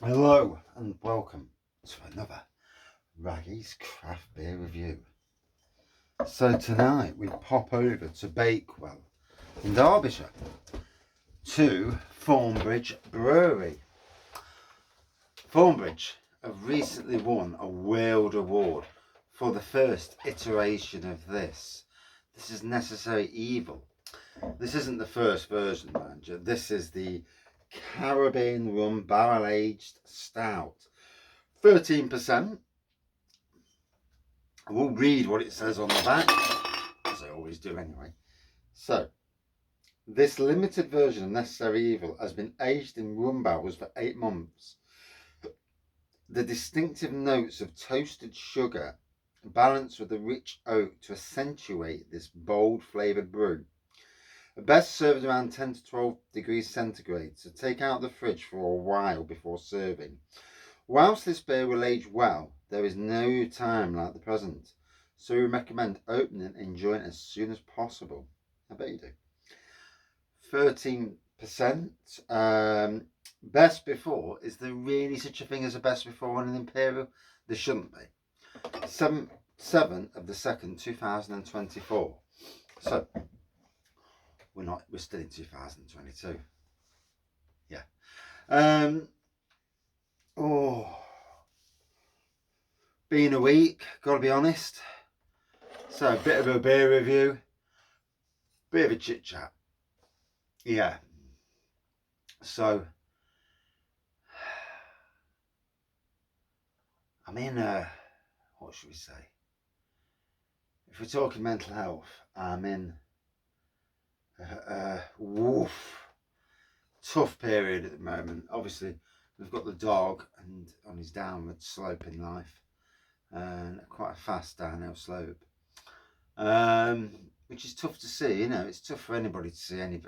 Hello and welcome to another Raggy's Craft Beer Review. So tonight we pop over to Bakewell in Derbyshire to Thornbridge Brewery. Thornbridge have recently won a World Award for the first iteration of this. This is Necessary Evil. This isn't the first version, mind you. This is the Caribbean Rum Barrel Aged Stout. 13%. I will read what it says on the back, as I always do anyway. So, this limited version of Necessary Evil has been aged in rum barrels for 8 months. The distinctive notes of toasted sugar balance with the rich oak to accentuate this bold flavoured brew. Best served around 10 to 12 degrees centigrade, so take out the fridge for a while before serving. Whilst this beer will age well, there is no time like the present, so we recommend opening and enjoying it as soon as possible. I bet you do. 13%. Best before, is there really such a thing as a best before on an Imperial? There shouldn't be. 7 of the 2nd, 2024. So we're still in 2022. Yeah. Been a week, gotta be honest. So a bit of a beer review, bit of a chit chat. Yeah. So I'm in what should we say? If we're talking mental health, I'm in tough period at the moment. Obviously, we've got the dog and on his downward slope in life, and quite a fast downhill slope, which is tough to see. You know, it's tough for anybody to see. Any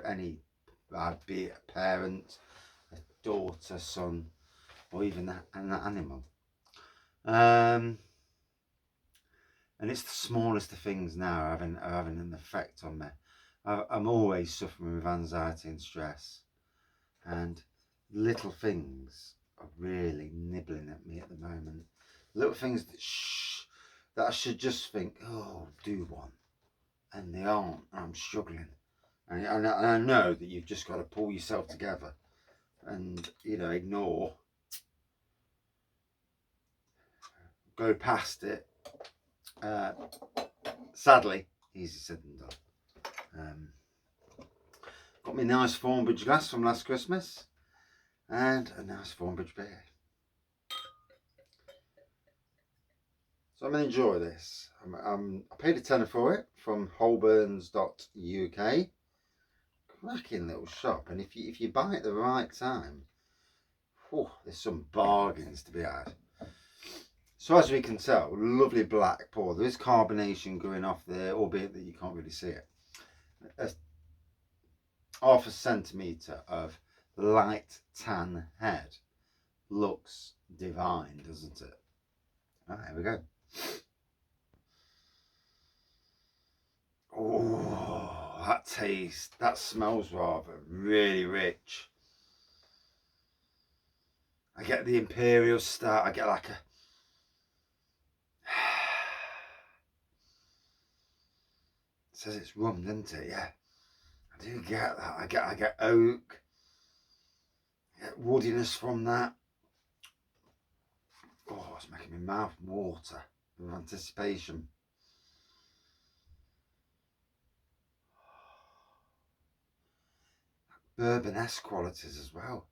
be it a parent, a daughter, son, or even an animal. And it's the smallest of things now are having an effect on me. I'm always suffering with anxiety and stress, and little things are really nibbling at me at the moment. Little things that I should just think, oh, do one, and they aren't. I'm struggling, and I know that you've just got to pull yourself together and, you know, ignore, go past it. Sadly, easy said than done. Got me a nice Thornbridge glass from last Christmas and a nice Thornbridge beer. So I'm going to enjoy this. I paid a tenner for it from holburns.uk. Cracking little shop, and if you buy at the right time, there's some bargains to be had. So as we can tell, lovely black pour. There is carbonation going off there, albeit that you can't really see it. Half a centimetre of light tan head. Looks divine, doesn't it? Right, here we go. Oh, that taste, that smells rather really rich. I get the Imperial start. I get like a it says it's rum, doesn't it? Yeah, I do get that. I get oak. I get woodiness from that. Oh, it's making my mouth water with anticipation. Bourbon-esque qualities as well.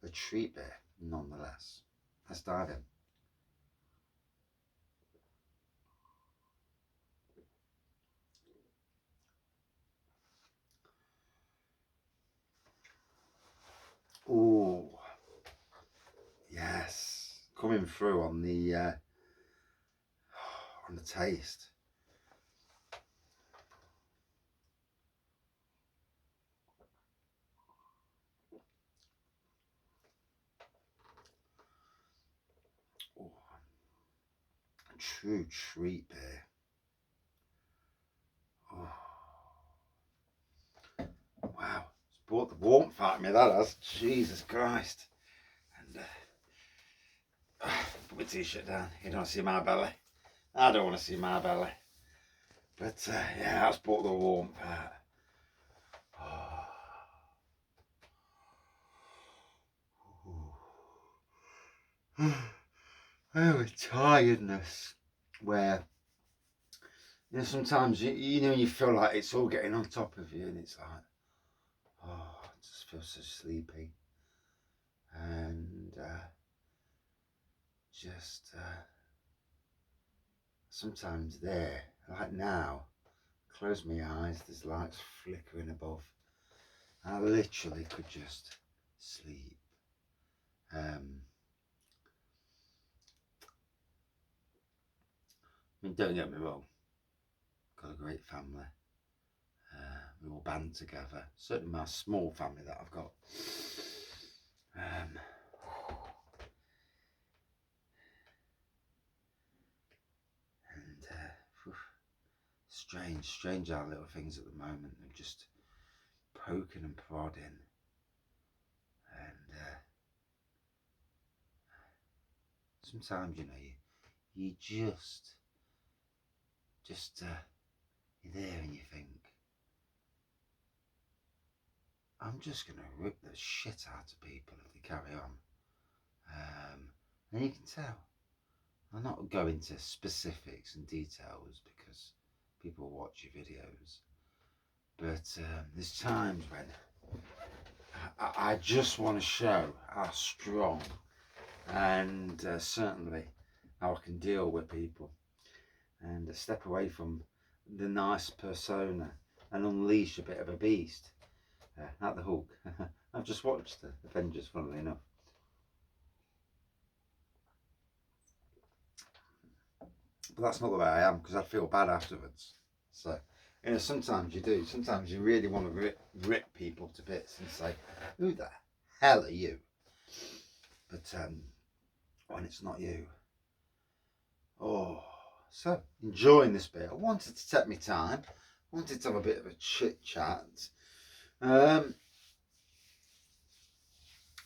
A treat beer, nonetheless. Let's dive in. Oh, yes, coming through on the taste. Oh, a true treat beer. Oh. brought the warmth out of me, that has. Jesus Christ. And put my t-shirt down. You don't want to see my belly. I don't want to see my belly. But yeah, that's brought the warmth out. Oh, tiredness. Where, you know, sometimes you know, you feel like it's all getting on top of you, and it's like, oh, I just feel so sleepy. And just sometimes there, like now, close my eyes, there's lights flickering above. I literally could just sleep. I mean, don't get me wrong, got a great family. We all band together. Certainly my small family that I've got. Strange our little things at the moment. They're just poking and prodding. And sometimes, you know, you just you're there and you think, I'm just going to rip the shit out of people if they carry on. And you can tell. I'm not going into specifics and details because people watch your videos. But there's times when I just want to show how strong and certainly how I can deal with people and step away from the nice persona and unleash a bit of a beast. At the Hulk. I've just watched the Avengers, funnily enough. But that's not the way I am, because I feel bad afterwards. So, you know, sometimes you do. Sometimes you really want to rip people to bits and say, who the hell are you? But when it's not you. Oh, so enjoying this bit. I wanted to take my time. I wanted to have a bit of a chit chat. I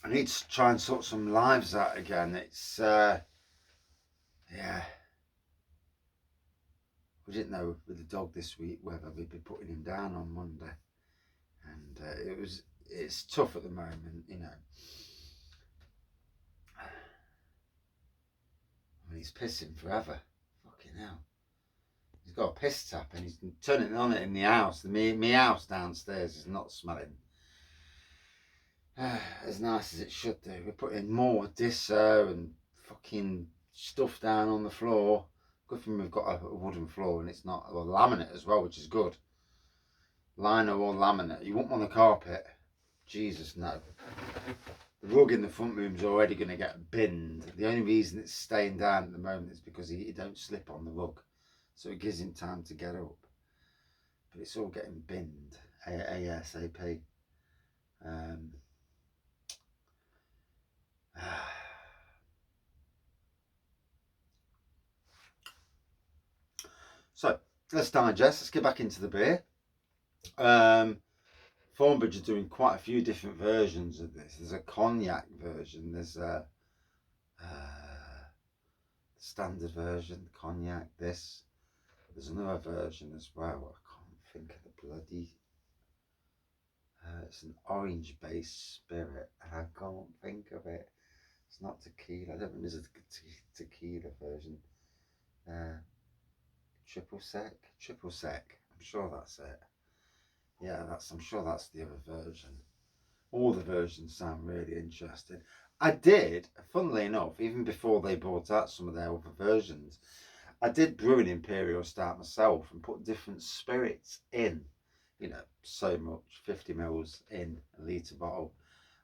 need to try and sort some lives out again. It's, yeah. We didn't know with the dog this week whether we'd be putting him down on Monday. And it's tough at the moment, you know. I mean, he's pissing forever. Fucking hell. He's got a piss tap and he's turning on it in the house. My house downstairs is not smelling as nice as it should do. We're putting more disso and fucking stuff down on the floor. Good thing we've got a wooden floor and it's not a laminate as well, which is good. Lino or laminate. You wouldn't want a carpet. Jesus, no. The rug in the front room's already going to get binned. The only reason it's staying down at the moment is because he don't slip on the rug. So it gives him time to get up. But it's all getting binned ASAP. So let's digest. Let's get back into the beer. Thornbridge are doing quite a few different versions of this. There's a cognac version. There's a standard version, cognac. There's another version as well. I can't think of the bloody. It's an orange-based spirit, and I can't think of it. It's not tequila. I don't think there's a tequila version. Triple sec. I'm sure that's it. Yeah, I'm sure that's the other version. All the versions sound really interesting. I did, funnily enough, even before they brought out some of their other versions, I did brew an Imperial Stout myself and put different spirits in. You know, so much, 50 mils in a litre bottle,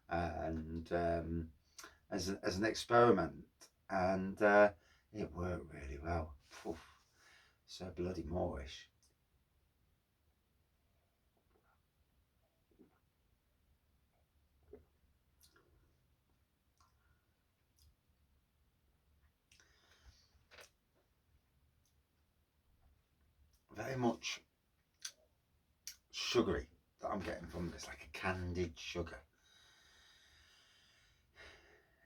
and as an experiment, and it worked really well. Oof, so bloody moreish. Very much sugary that I'm getting from this, like a candied sugar.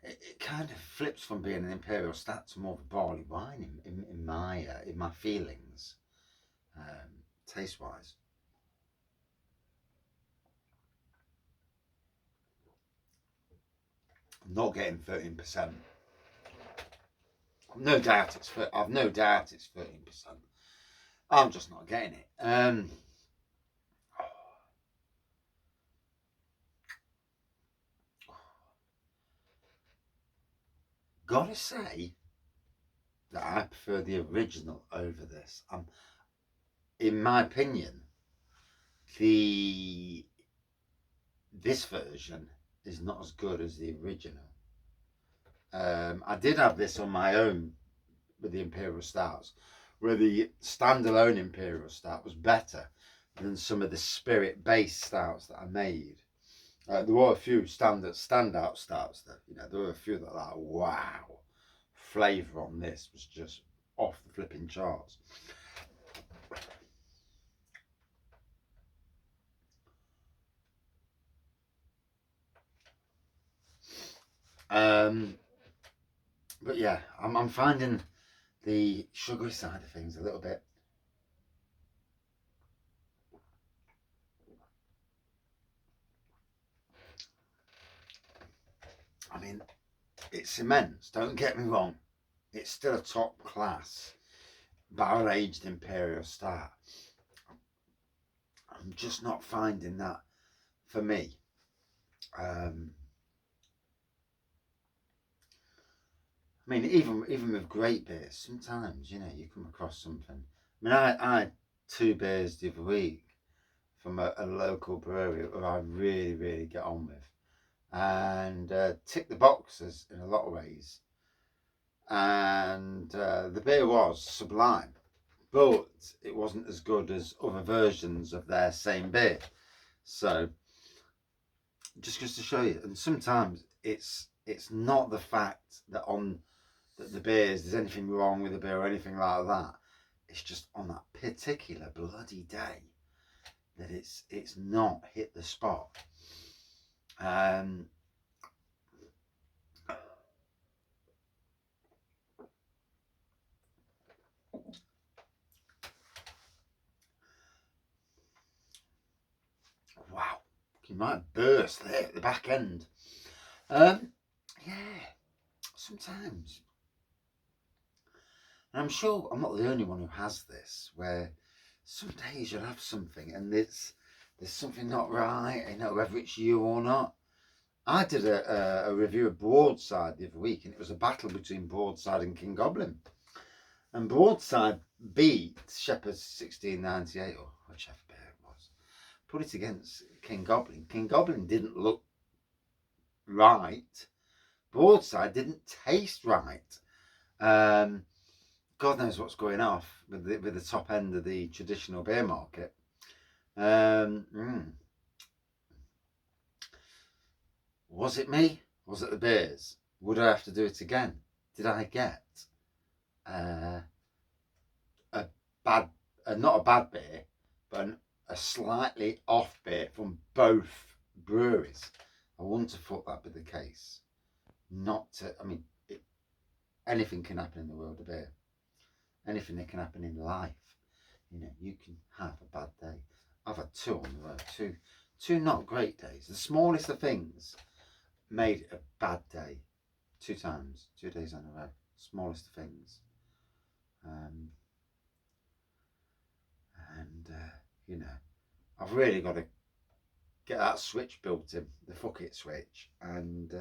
It kind of flips from being an Imperial Stout to more of a barley wine in my feelings, taste wise. I'm not getting 13%. I've no doubt it's 13%. I'm just not getting it. Gotta say that I prefer the original over this. In my opinion, this version is not as good as the original. I did have this on my own with the Imperial Stouts, where the standalone Imperial Stout was better than some of the spirit-based stouts that I made. There were a few standout stouts that, there were a few that were like, wow, flavour on this was just off the flipping charts. But yeah, I'm finding the sugary side of things a little bit. I mean, it's immense, don't get me wrong. It's still a top class barrel aged Imperial Stout. I'm just not finding that for me. I mean, even with great beers, sometimes you come across something. I mean, I had 2 beers the other week from a local brewery that I really get on with, and tick the boxes in a lot of ways. And the beer was sublime, but it wasn't as good as other versions of their same beer. So just goes to show you. And sometimes it's not the fact that the beers there's anything wrong with the beer or anything like that. It's just on that particular bloody day that it's not hit the spot. Wow, you might burst there at the back end. Yeah, sometimes. And I'm sure I'm not the only one who has this, where some days you'll have something and there's something not right, whether it's you or not. I did a review of Broadside the other week, and it was a battle between Broadside and King Goblin. And Broadside beat Shepherd's 1698, or whichever beer it was, put it against King Goblin. King Goblin didn't look right. Broadside didn't taste right. God knows what's going off with the top end of the traditional beer market. Was it me? Was it the beers? Would I have to do it again? Did I get a bad, not a bad beer, but a slightly off beer from both breweries? I wouldn't have thought that be the case. Anything can happen in the world of beer. Anything that can happen in life. You can have a bad day. I've had 2 on the road, two not great days. The smallest of things made it a bad day 2 times, 2 days on a row. Smallest of things. I've really got to get that switch built in, the fuck it switch, and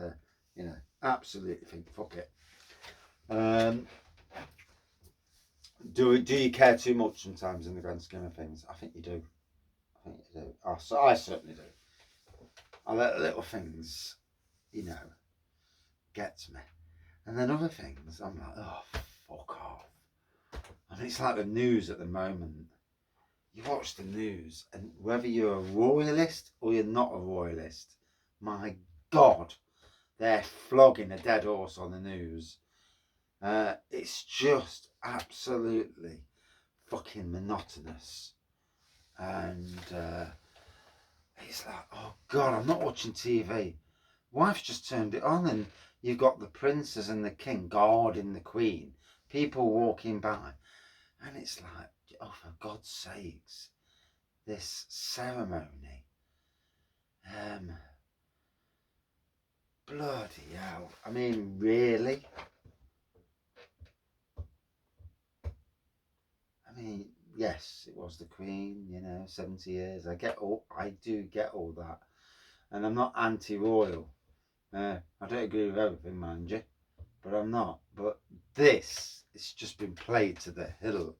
absolutely think fuck it. Do you care too much sometimes in the grand scheme of things? I think you do. I certainly do. I let little things, get to me. And then other things, I'm like, oh, fuck off. I mean, it's like the news at the moment. You watch the news, and whether you're a royalist or you're not a royalist, my God, they're flogging a dead horse on the news. It's just absolutely fucking monotonous. And It's like, oh God, I'm not watching TV. Wife's just turned it on, and you've got the princes and the king guarding the queen, people walking by, and it's like, oh, for God's sakes, this ceremony. Bloody hell. I mean, really? I mean, yes, it was the Queen, 70 years. I do get all that. And I'm not anti-royal. I don't agree with everything, mind you, but I'm not. But this, it's just been played to the hilt.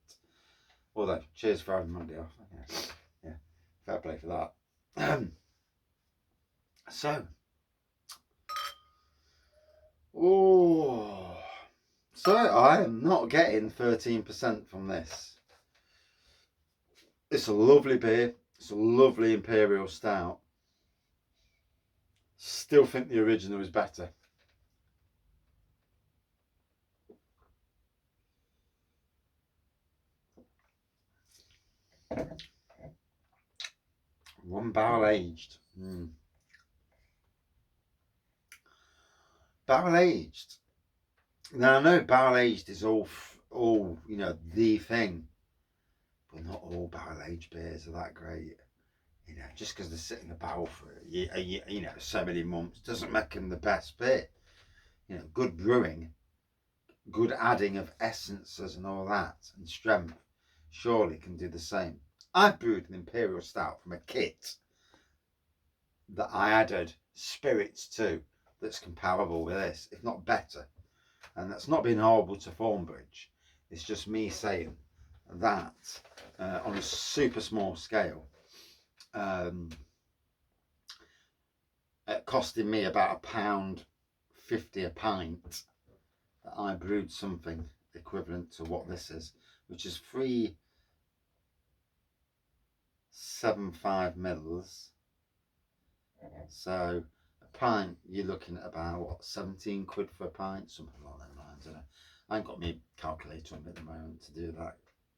Although, cheers for having Monday off. Yeah, fair play for that. So, oh, so I am not getting 13% from this. It's a lovely beer. It's a lovely Imperial Stout. Still think the original is better. One barrel aged. Barrel aged. Now I know barrel aged is all the thing, but not all barrel aged beers are that great. Just because they sit in the barrel for so many months doesn't make them the best beer. Good brewing, good adding of essences and all that, and strength surely can do the same. I've brewed an Imperial Stout from a kit that I added spirits to that's comparable with this, if not better. And that's not been horrible to Thornbridge. It's just me saying that on a super small scale, it costing me about £1.50 a pint, that I brewed something equivalent to what this is, which is 375 mils. So a pint, you're looking at about 17 quid for a pint, something along those lines. I ain't got my calculator on me at the moment to do that.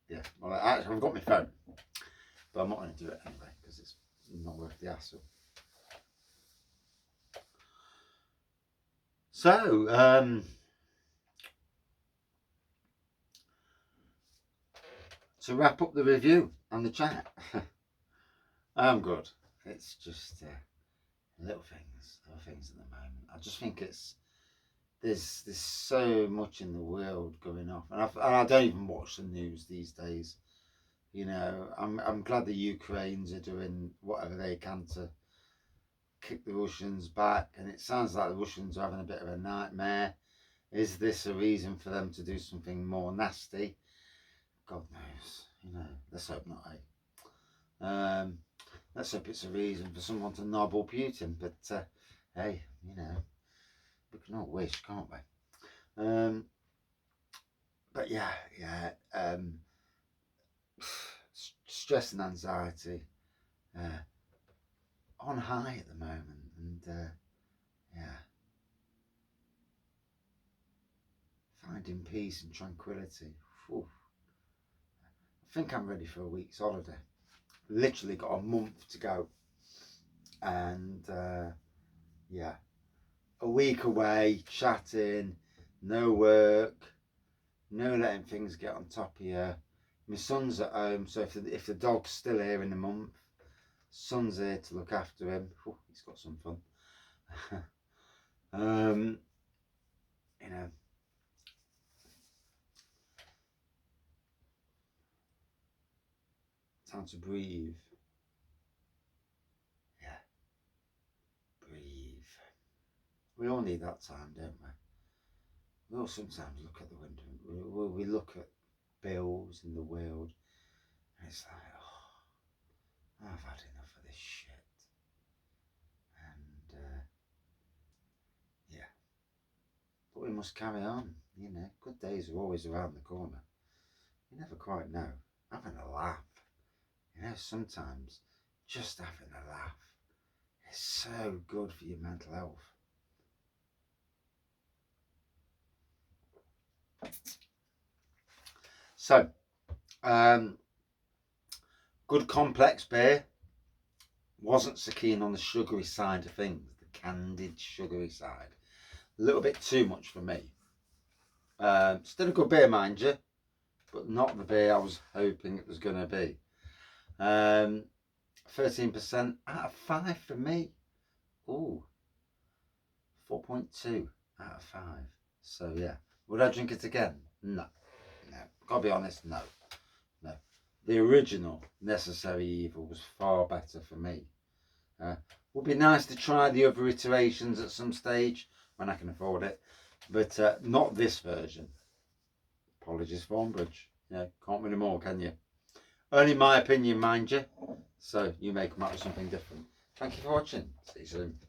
Yeah, well, actually, I've got my phone, but I'm not going to do it anyway because it's not worth the hassle. So, to wrap up the review and the chat, I'm good. It's just little things at the moment. I just think there's so much in the world going off, and I don't even watch the news these days. I'm glad the Ukrainians are doing whatever they can to kick the Russians back, and it sounds like the Russians are having a bit of a nightmare. Is this a reason for them to do something more nasty? God knows. Let's hope not. Let's hope it's a reason for someone to nobble Putin. But hey, we can all wish, can't we? But yeah. Stress and anxiety on high at the moment, and finding peace and tranquility. Whew. I think I'm ready for a week's holiday. Literally got a month to go, and a week away, chatting, no work, no letting things get on top of you. My son's at home, so if the dog's still here in a month, son's here to look after him. Whew, he's got some fun. Time to breathe. Yeah, breathe. We all need that time, don't we? We all sometimes look at the window. We look at bills in the world, and it's like, oh, I've had enough of this shit. And but we must carry on. Good days are always around the corner. You never quite know. Having a laugh. Sometimes just having a laugh is so good for your mental health. So, good complex beer, wasn't so keen on the sugary side of things, the candied sugary side. A little bit too much for me. Still a good beer, mind you, but not the beer I was hoping it was going to be. 13% out of 5 for me. Ooh, 4.2 out of 5. So yeah, would I drink it again? No. Gotta be honest, no. The original Necessary Evil was far better for me. Would be nice to try the other iterations at some stage when I can afford it, but not this version. Apologies, Thornbridge. Can't win them all, can you? Only my opinion, mind you. So you may come up with something different. Thank you for watching. See you soon.